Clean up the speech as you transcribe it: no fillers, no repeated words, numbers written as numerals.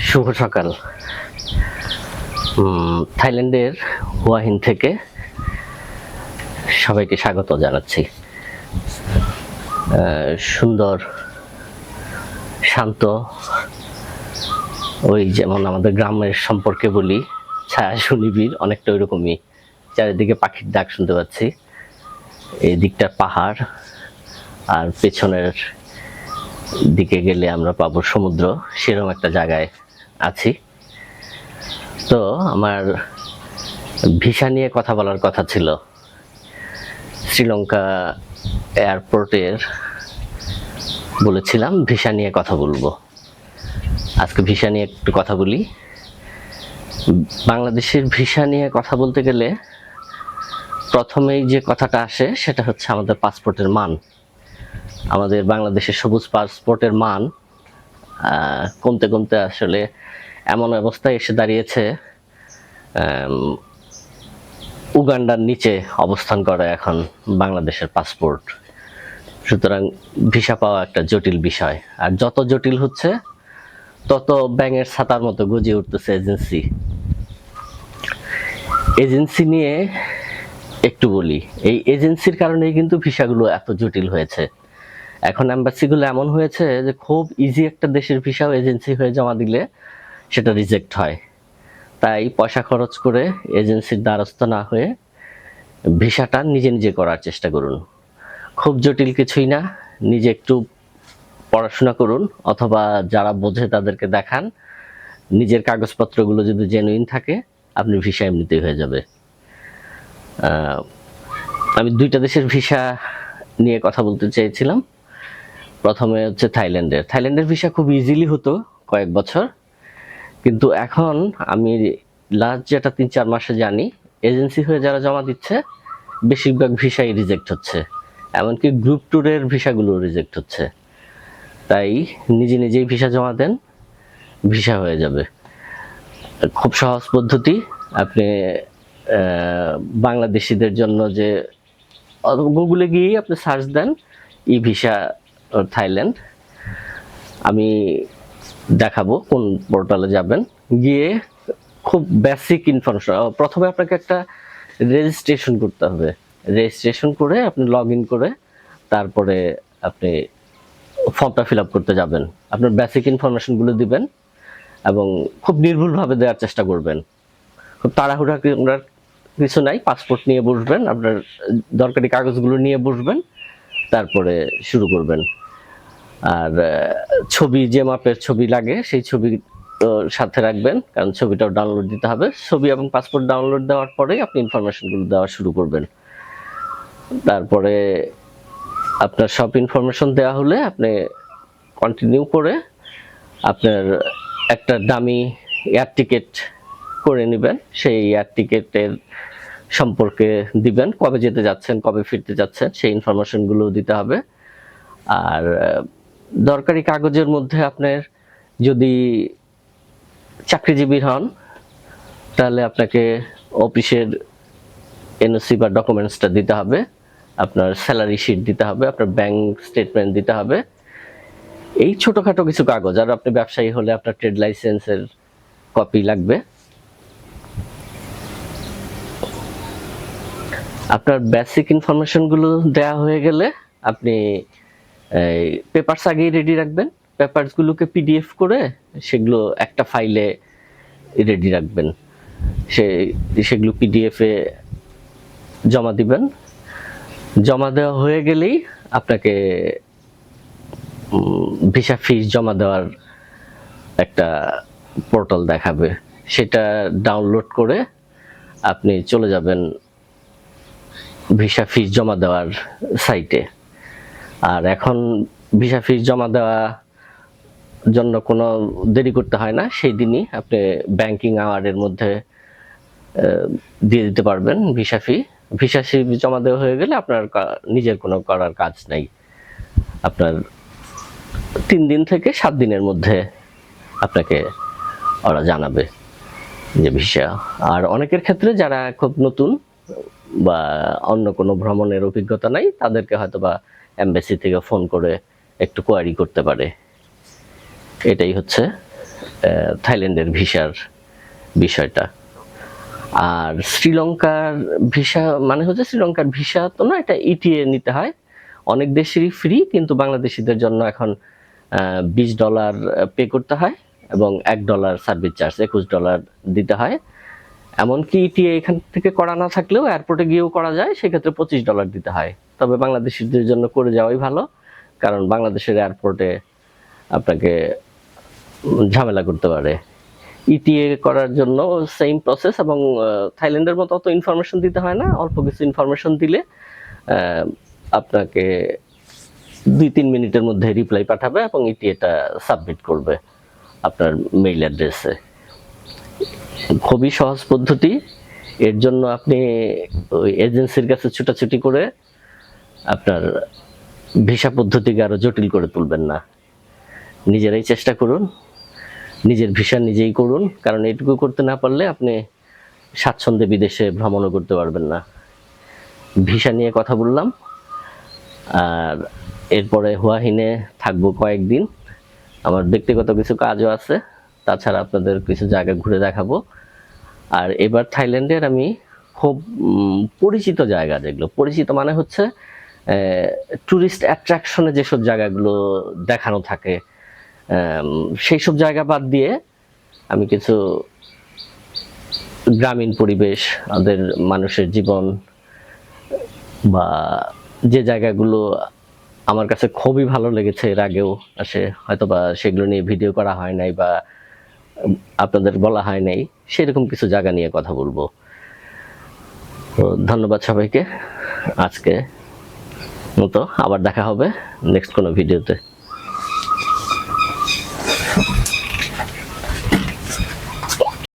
শুভ সকাল। থাইল্যান্ডের হুয়া হিন থেকে সবাইকে স্বাগত জানাচ্ছি। সুন্দর শান্ত, ওই যেমন আমাদের গ্রামের সম্পর্কে বলি ছায়া সুনিবিড়, অনেকটা ওইরকমই। চারিদিকে পাখির ডাক শুনতে পাচ্ছি, এই দিকটা পাহাড়, আর পেছনের দিকে গেলে আমরা পাবো সমুদ্র। সেরকম একটা জায়গায় আছি। তো আমার ভিসা নিয়ে কথা বলার কথা ছিল। শ্রীলঙ্কা এয়ারপোর্টের বলেছিলাম ভিসা নিয়ে কথা বলবো। আজকে ভিসা নিয়ে একটু কথা বলি। বাংলাদেশের ভিসা নিয়ে কথা বলতে গেলে প্রথমেই যে কথাটা আসে সেটা হচ্ছে আমাদের পাসপোর্টের মান। আমাদের বাংলাদেশের সবুজ পাসপোর্টের মান কমতে কমতে আসলে এমন অবস্থায় এসে দাঁড়িয়েছে, উগান্ডার নিচে অবস্থান করে এখন বাংলাদেশের পাসপোর্ট। সুতরাং ভিসা পাওয়া একটা জটিল বিষয়, আর যত জটিল হচ্ছে তত ব্যাঙের ছাতার মতো গজিয়ে উঠতেছে এজেন্সি নিয়ে একটু বলি। এই এজেন্সির কারণেই কিন্তু ভিসাগুলো এত জটিল হয়েছে। এখন এম্বাসিগুলো এমন হয়েছে যে খুব ইজি একটা দেশের ভিসাও এজেন্সি হয়ে জমা দিলে সেটা রিজেক্ট হয়। তাই পয়সা খরচ করে এজেন্সির দ্বারস্থ না হয়ে ভিসাটা নিজে নিজে করার চেষ্টা করুন। খুব জটিল কিছুই না, নিজে একটু পড়াশোনা করুন, অথবা যারা বোঝে তাদেরকে দেখান। নিজের কাগজপত্রগুলো যদি জেনুইন থাকে আপনি ভিসা এমনিতেই হয়ে যাবে। আমি দুইটা দেশের ভিসা নিয়ে কথা বলতে চেয়েছিলাম। প্রথমে হচ্ছে থাইল্যান্ডের ভিসা খুব ইজিলি হতো কয়েক বছর, কিন্তু এখন আমি লাস্ট যেটা 3-4 মাসে জানি, এজেন্সি হয়ে যারা জমা দিচ্ছে বেশিরভাগ ভিসাই রিজেক্ট হচ্ছে, এমনকি গ্রুপ ট্যুরের ভিসাগুলো রিজেক্ট হচ্ছে। তাই নিজে নিজেই ভিসা জমা দেন, ভিসা হয়ে যাবে। খুব সহজ পদ্ধতি। আপনি বাংলাদেশিদের জন্য যে গুগলে গিয়ে আপনি সার্চ দেন ই ভিসা থাইল্যান্ড, আমি দেখাবো কোন পোর্টালে যাবেন। গিয়ে খুব বেসিক ইনফরমেশন, প্রথমে আপনাকে একটা রেজিস্ট্রেশন করতে হবে। রেজিস্ট্রেশন করে আপনি লগ ইন করে তারপরে আপনি ফর্মটা ফিল আপ করতে যাবেন। আপনার বেসিক ইনফরমেশনগুলো দিবেন এবং খুব নির্ভুলভাবে দেওয়ার চেষ্টা করবেন। খুব তাড়াহুড়া কিছু নাই। পাসপোর্ট নিয়ে বসবেন, আপনার দরকারি কাগজগুলো নিয়ে বসবেন, তারপরে শুরু করবেন। আর ছবি, যে মাপের ছবি লাগে সেই ছবি সাথে রাখবেন, কারণ ছবিটাও ডাউনলোড দিতে হবে। ছবি এবং পাসপোর্ট ডাউনলোড দেওয়ার পরে আপনি ইনফরমেশনগুলো দেওয়া শুরু করবেন। তারপরে আপনার সব ইনফরমেশন দেওয়া হলে আপনি কন্টিনিউ করে আপনার একটা দামি এয়ার টিকিট করে নেবেন। সেই এয়ার টিকিটের সম্পর্কে দিবেন, কবে যেতে যাচ্ছেন, কবে ফিরতে যাচ্ছেন, সেই ইনফরমেশনগুলো দিতে হবে। আর দরকারি কাগজের মধ্যে আপনার যদি চাকরিজীবী হন তাহলে আপনাকে অফিসের এনওসি বা ডকুমেন্টসটা দিতে হবে, আপনার স্যালারি শিট দিতে হবে, আপনার ব্যাংক স্টেটমেন্ট দিতে হবে। এই ছোটখাটো কিছু কাগজ। আর আপনি ব্যবসায়ী হলে আপনার ট্রেড লাইসেন্সের কপি লাগবে। আপনার বেসিক ইনফরমেশনগুলো দেওয়া হয়ে গেলে আপনি পেপারস আগেই রেডি রাখবেন। পেপারসগুলোকে পিডিএফ করে সেগুলো একটা ফাইলে রেডি রাখবেন। সেগুলো পিডিএফে জমা দিবেন। জমা দেওয়া হয়ে গেলেই আপনাকে ভিসা ফিস জমা দেওয়ার একটা পোর্টাল দেখাবে, সেটা ডাউনলোড করে আপনি চলে যাবেন ভিসা ফিস জমা দেওয়ার সাইটে। আর এখন ভিসা ফিস জমা দেওয়া জন্য কোনো দেরি করতে হয় না, সেই দিনই আপনি ব্যাংকিং আওয়ারের মধ্যে দিয়ে দিতে পারবেন ভিসা ফি জমা দেওয়া হয়ে গেলে আপনার নিজের কোনো করার কাজ নাই। আপনার 3 দিন থেকে 7 দিনের মধ্যে আপনাকে ওরা জানাবে যে ভিসা। আর অনেকের ক্ষেত্রে যারা খুব নতুন বা অন্য কোনো ভ্রমণের অভিজ্ঞতা নাই, তাদেরকে হয়তো বা এমবাসি থেকে ফোন করে একটু কোয়ারি করতে পারে। এটাই হচ্ছে থাইল্যান্ডের ভিসার বিষয়টা। আর শ্রীলঙ্কার ভিসা মানে হচ্ছে শ্রীলঙ্কার ভিসা তো না, এটা ইটিএ নিতে হয়। অনেক দেশেরই ফ্রি, কিন্তু বাংলাদেশিদের জন্য এখন $20 পে করতে হয় এবং $1 সার্ভিস চার্জ, $21 দিতে হয়। এমনকি ইটিএ এখান থেকে করা না থাকলেও এয়ারপোর্টে গিয়েও করা যায়, সেক্ষেত্রে $25 দিতে হয়। তবে বাংলাদেশিদের জন্য করে যাওয়াই ভালো, কারণ বাংলাদেশের এয়ারপোর্টে আপনাকে ঝামেলা করতে পারে। ইটিএ করার জন্য সেম প্রসেস, এবং থাইল্যান্ডের মতো অত ইনফরমেশন দিতে হয় না, অল্প কিছু ইনফরমেশন দিলে আপনাকে 2-3 মিনিটের মধ্যে রিপ্লাই পাঠাবে এবং ইটিএটা সাবমিট করবে আপনার মেইল অ্যাড্রেসে। খুবই সহজ পদ্ধতি। এর জন্য আপনি ওই এজেন্সির কাছে ছুটাছুটি করে আপনার ভিসা পদ্ধতিকে আরো জটিল করে তুলবেন না। নিজেরাই চেষ্টা করুন, নিজের ভিসা নিজেই করুন, কারণ এইটুকু করতে না পারলে আপনি স্বাচ্ছন্দ্যে বিদেশে ভ্রমণও করতে পারবেন না। ভিসা নিয়ে কথা বললাম, আর এরপরে হুয়াহিনে থাকবো কয়েকদিন। আমার ব্যক্তিগত কিছু কাজও আছে, তাছাড়া আপনাদের কিছু জায়গা ঘুরে দেখাবো। আর এবার থাইল্যান্ডের আমি খুব পরিচিত জায়গা, যেগুলো পরিচিত মানে হচ্ছে ট্যুরিস্ট অ্যাট্রাকশনে যেসব জায়গাগুলো দেখানো থাকে, সেই সব জায়গা বাদ দিয়ে আমি কিছু গ্রামীণ পরিবেশ, ওদের মানুষের জীবন, বা যে জায়গাগুলো আমার কাছে খুবই ভালো লেগেছে এর আগেও আসে, হয়তোবা সেগুলো নিয়ে ভিডিও করা হয় নাই বা আপনাদের বলা হয় নাই, সেরকম কিছু জায়গা নিয়ে কথা বলবো। তো ধন্যবাদ সবাইকে। আজকে মতো আবার দেখা হবে নেক্সট কোনো ভিডিওতে।